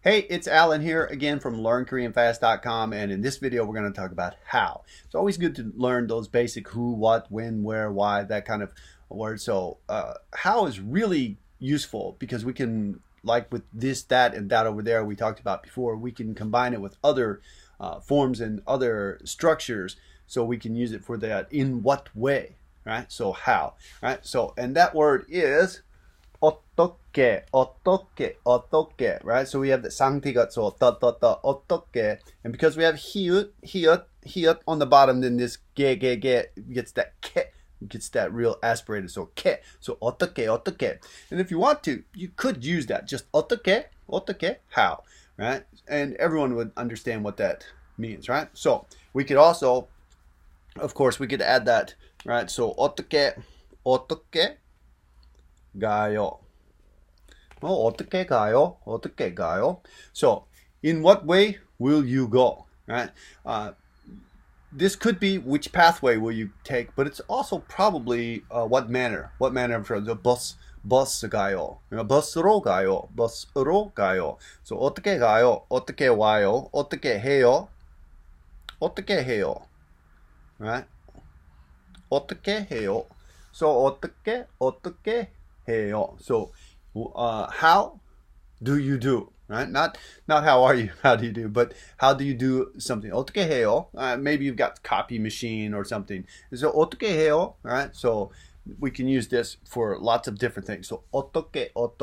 Hey, it's Alan here again from LearnKoreanFast.com, and in this video we're going to talk about how. It's always good to learn those basic who, what, when, where, why, that kind of words. So how is really useful because we can, like with this, that, and that over there we talked about before, we can combine it with other forms and other structures, so we can use it for that in what way, right? So how, right? So, and that word is 어떻게, 어떻게, 어떻게, right? So we have the 상태가 so 어떻게, and because we have 히읗 on the bottom, then this ge gets that ke, gets that real aspirated, so ke. So 어떻게, and if you want to, you could use that just 어떻게, how, right? And everyone would understand what that means, right? So we could also, of course, we could add that, right? So 어떻게 가요. 어떻게 가요? 어떻게 가요? So, in what way will you go? Right? This could be which pathway will you take, but it's also probably what manner. What manner of travel? bus 가요. 버스로 가요. So, 어떻게 가요? 어떻게 와요? 어떻게 해요? 어떻게 해요? Right? 어떻게 해요? So, 어떻게 해요? So, how do you do, right? Not how are you, how do you do, but how do you do something. 어떻게 해요? Maybe you've got copy machine or something. So 어떻게 해요, right? So we can use this for lots of different things. So 어떻게. All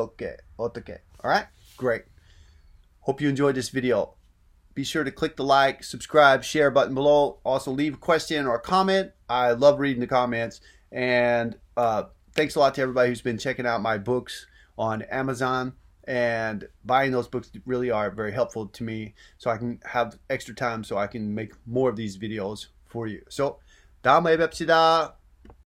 right, great. Hope you enjoyed this video. Be sure to click the like, subscribe, share button below. Also leave a question or a comment. I love reading the comments. And thanks a lot to everybody who's been checking out my books on Amazon, and buying those books really are very helpful to me, so I can have extra time so I can make more of these videos for you. So 다음에 뵙시다.